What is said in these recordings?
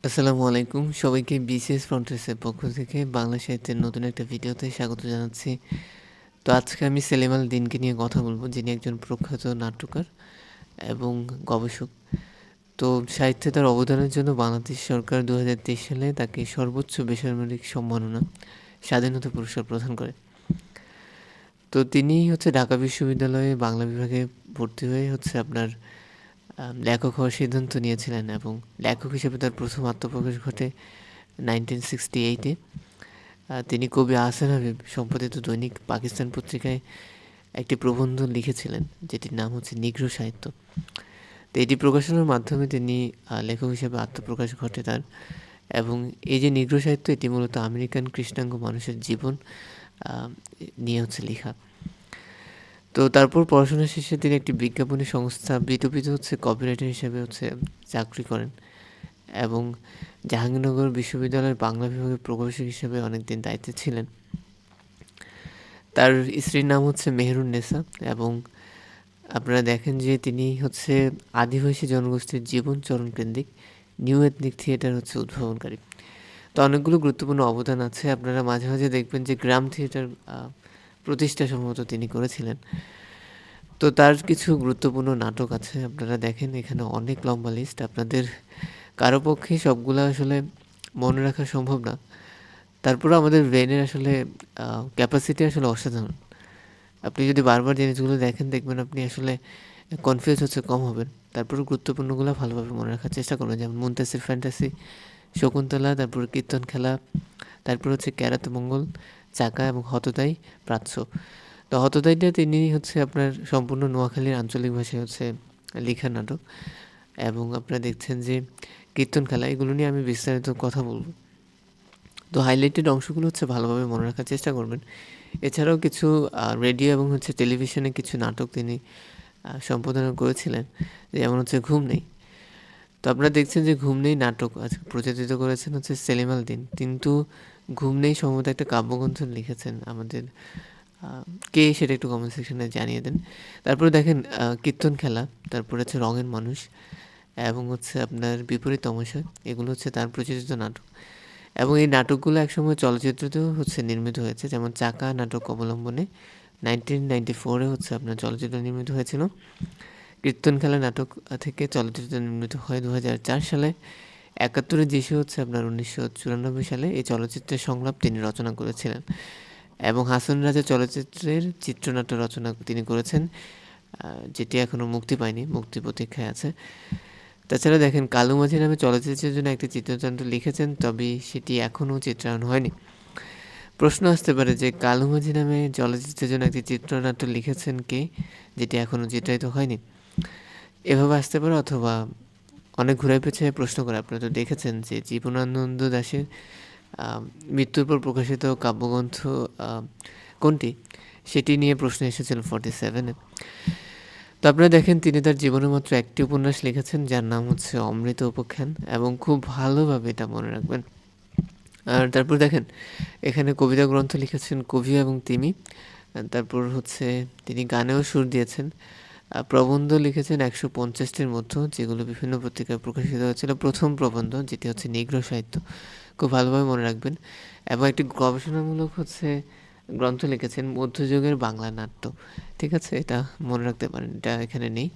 আসসালামু আলাইকুম। সবাইকে বিসিএস ফ্রন্টিয়ার্সের পক্ষ থেকে বাংলা সাহিত্যের নতুন একটা ভিডিওতে স্বাগত জানাচ্ছি। তো আজকে আমি সেলিম আল দীনকে নিয়ে কথা বলবো, যিনি একজন প্রখ্যাত নাট্যকার এবং গবেষক। তো সাহিত্যে তার অবদানের জন্য বাংলাদেশ সরকার 2023 সালে তাকে সর্বোচ্চ বেসামরিক সম্মাননা স্বাধীনতা পুরস্কার প্রদান করে। তো তিনি ঢাকা বিশ্ববিদ্যালয়ে বাংলা বিভাগে ভর্তি হয়ে আপনার লেখক হওয়ার সিদ্ধান্ত নিয়েছিলেন এবং লেখক হিসেবে তার প্রথম আত্মপ্রকাশ ঘটে 1968-এ। তিনি কবি আহসান হাবীব সম্পাদিত দৈনিক পাকিস্তান পত্রিকায় একটি প্রবন্ধ লিখেছিলেন, যেটির নাম নিগ্রো সাহিত্য। তো এটি প্রকাশনার মাধ্যমে তিনি লেখক হিসেবে আত্মপ্রকাশ ঘটে তার। এবং এই যে নিগ্রো সাহিত্য, এটি মূলত আমেরিকান কৃষ্ণাঙ্গ মানুষের জীবন নিয়ে লেখা। তো তারপর পড়াশোনা শেষে তিনি একটি বিজ্ঞাপনী সংস্থা বিটপিতে কপিরাইটার হিসেবে চাকরি করেন এবং জাহাঙ্গীরনগর বিশ্ববিদ্যালয়ের বাংলা বিভাগের প্রভাষক হিসেবে অনেকদিন দায়িত্বে ছিলেন। তার স্ত্রীর নাম মেহেরুন্নেসা এবং আপনারা দেখেন যে তিনি আদিবাসী জনগোষ্ঠীর জীবন চরণ কেন্দ্রিক নিউ এথনিক থিয়েটার উদ্ভাবনকারী। তো অনেকগুলো গুরুত্বপূর্ণ অবদান আছে। আপনারা মাঝে মাঝে দেখবেন যে গ্রাম থিয়েটার প্রতিষ্ঠা সম্ভবত তিনি করেছিলেন। তো তার কিছু গুরুত্বপূর্ণ নাটক আছে, আপনারা দেখেন এখানে অনেক লম্বা লিস্ট। আপনাদের কারো পক্ষে সবগুলো আসলে মনে রাখা সম্ভব না। তারপরে আমাদের ব্রেনের ক্যাপাসিটি অসাধারণ। আপনি যদি বারবার জিনিসগুলো দেখবেন আপনি আসলে কনফিউজ কম হবেন। তারপরে গুরুত্বপূর্ণগুলো ভালোভাবে মনে রাখার চেষ্টা করবেন, যেমন মুনতাসির ফ্যান্টাসি, শকুন্তলা, তারপর কীর্তন খেলা, তারপর ক্যারাত মঙ্গল, চাকা এবং হততাই প্রাচ্য। তো হততাইটা তিনি আপনার সম্পূর্ণ নোয়াখালীর আঞ্চলিক ভাষায় লেখা নাটক। এবং আপনারা দেখছেন যে কীর্তন খেলা, এগুলো নিয়ে আমি বিস্তারিত কথা বলবো। তো হাইলাইটেড অংশগুলো ভালোভাবে মনে রাখার চেষ্টা করবেন। এছাড়াও কিছু রেডিও এবং টেলিভিশনে কিছু নাটক তিনি সম্পাদনা করেছিলেন, যেমন ঘুম নেই। তো আপনারা দেখছেন যে ঘুম নেই নাটক আজকে প্রচারিত করেছেন সেলিম আল দীন। কিন্তু ঘুম নেই সম্ভবত একটা কাব্যগ্রন্থ লিখেছেন। আমাদের কে সেটা একটু কমেন্ট সেকশনে জানিয়ে দেন। তারপরে দেখেন কীর্তন খেলা, তারপরে রঙের মানুষ এবং আপনার বিপরীত তমাশা, এগুলো তার প্রচলিত নাটক। এবং এই নাটকগুলো একসময় চলচ্চিত্রতেও নির্মিত হয়েছে, যেমন চাকা নাটক অবলম্বনে 1994-এ আপনার চলচ্চিত্র নির্মিত হয়েছিল। কীর্তন খেলা নাটক থেকে চলচ্চিত্র নির্মিত হয় 2004 সালে। 71-এ যিশু আপনার 1994 সালে এই চলচ্চিত্রের সংলাপ তিনি রচনা করেছিলেন। এবং হাসন রাজা চলচ্চিত্রের চিত্রনাট্য রচনা তিনি করেছেন, যেটি এখনও মুক্তি পায়নি, মুক্তি প্রতীক্ষায় আছে। তাছাড়া দেখেন কালু মাঝি নামে চলচ্চিত্রের জন্য একটি চিত্রনাট্য লিখেছেন, তবে সেটি এখনও চিত্রায়ন হয়নি। প্রশ্ন আসতে পারে যে কালু মাঝি নামে চলচ্চিত্রের জন্য একটি চিত্রনাট্য লিখেছেন কে, যেটি এখনও চিত্রায়িত হয়নি। এভাবে আসতে পারে, অথবা অনেক ঘুরায় পেছায় প্রশ্ন করে। আপনারা তো দেখেছেন যে জীবনানন্দ দাশের মৃত্যুর পর প্রকাশিত কাব্যগ্রন্থ কোনটি, সেটি নিয়ে প্রশ্ন এসেছিল 47-এ। তো আপনারা দেখেন তিনি তার জীবনে মাত্র একটি উপন্যাস লিখেছেন, যার নাম অমৃত উপাখ্যান, এবং খুব ভালোভাবে এটা মনে রাখবেন। আর তারপর দেখেন এখানে কবিতা গ্রন্থ লিখেছেন কবি এবং তিমি। তারপর তিনি গানেও সুর দিয়েছেন। প্রবন্ধ লিখেছেন 150-টির মতো, যেগুলো বিভিন্ন পত্রিকায় প্রকাশিত হয়েছিল। প্রথম প্রবন্ধ যেটি নিগ্রো সাহিত্য, খুব ভালোভাবে মনে রাখবেন। এবং একটি গবেষণামূলক গ্রন্থ লিখেছেন মধ্যযুগের বাংলা নাট্য। ঠিক আছে, এটা মনে রাখতে পারেন, এটা এখানে নেই।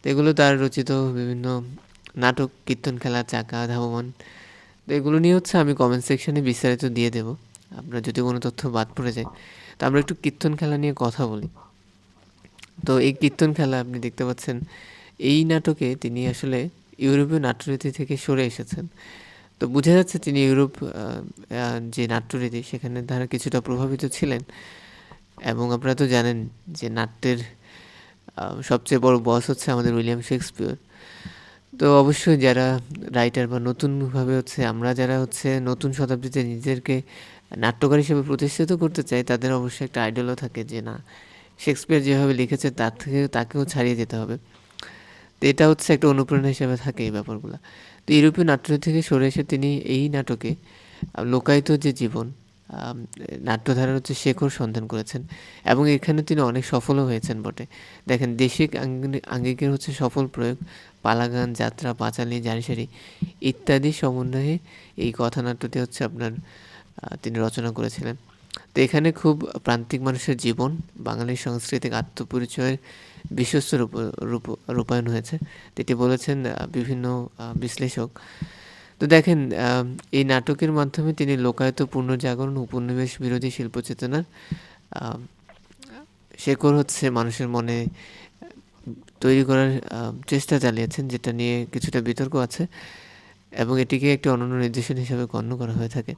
তো এগুলো তার রচিত বিভিন্ন নাটক, কীর্তন খেলা, চাকা, ধাবমান। তো এগুলো নিয়ে আমি কমেন্ট সেকশনে বিস্তারিত দিয়ে দেব, আপনার যদি কোনো তথ্য বাদ পড়ে যায়। তো আমরা একটু কীর্তন খেলা নিয়ে কথা বলি। তো এই কীর্তন খেলা আপনি দেখতে পাচ্ছেন, এই নাটকে তিনি আসলে ইউরোপীয় নাট্যরীতি থেকে সরে এসেছেন। তো বোঝা যাচ্ছে তিনি ইউরোপ যে নাট্যরীতি, সেখানে তারা কিছুটা প্রভাবিত ছিলেন। এবং আপনারা তো জানেন যে নাট্যের সবচেয়ে বড় বস আমাদের উইলিয়াম শেক্সপিয়র। তো অবশ্যই যারা রাইটার বা নতুনভাবে আমরা যারা নতুন শতাব্দীতে নিজেদেরকে নাট্যকার হিসেবে প্রতিষ্ঠিত করতে চাই, তাদের অবশ্যই একটা আইডলও থাকে যে না, শেক্সপিয়র যেভাবে লিখেছে তার থেকে তাকেও ছাড়িয়ে যেতে হবে। তো এটা একটা অনুপ্রেরণা হিসেবে থাকে এই ব্যাপারগুলো। তো ইউরোপীয় নাট্য থেকে সরে এসে তিনি এই নাটকে লোকায়িত যে জীবন, আম নাট্যধারার হচ্ছে শেকড় সন্ধান করেছেন এবং এখানে তিনি অনেক সফলও হয়েছেন বটে। দেখেন দেশিক আঙ্গিকের হচ্ছে সফল প্রয়োগ, পালাগান, যাত্রা, পাঁচালী, জারিসারি ইত্যাদি সমন্বয়ে এই কথানাট্যটি হচ্ছে আপনার তিনি রচনা করেছিলেন। তো এখানে খুব প্রান্তিক মানুষের জীবন, বাঙালির সাংস্কৃতিক আত্মপরিচয়ের বিশ্বস্ত রূপায়ণ হয়েছে। তো এটি বলেছেন বিভিন্ন বিশ্লেষক। তো দেখেন এই নাটকের মাধ্যমে তিনি লোকায়ত পুনর্জাগরণ, উপনিবেশ বিরোধী শিল্পচেতনার শেকড় হচ্ছে মানুষের মনে তৈরি করার চেষ্টা চালিয়েছেন, যেটা নিয়ে কিছুটা বিতর্ক আছে এবং এটিকে একটি অনন্য নির্দেশন হিসেবে গণ্য করা হয়ে থাকে।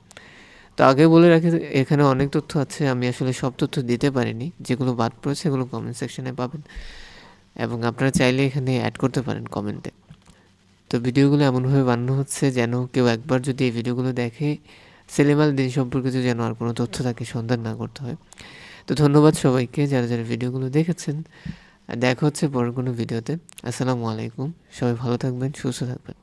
তো আগে বলে রাখি এখানে অনেক তথ্য আছে, আমি আসলে সব তথ্য দিতে পারিনি, যেগুলো বাদ পড়েছে সেগুলো কমেন্ট সেকশনে পাবেন এবং আপনারা চাইলে এখানে অ্যাড করতে পারেন কমেন্টে। তো ভিডিওগুলো এমনভাবে বানানো হচ্ছে যেন কেউ একবার যদি এই ভিডিওগুলো দেখে সেলিম আল দীন সম্পর্কিত যেন আর কোনো তথ্য তাকে সন্ধান না করতে হয়। তো ধন্যবাদ সবাইকে যারা যারা ভিডিওগুলো দেখেছেন। দেখা হচ্ছে পরের কোনো ভিডিওতে। আসসালামু আলাইকুম, সবাই ভালো থাকবেন, সুস্থ থাকবেন।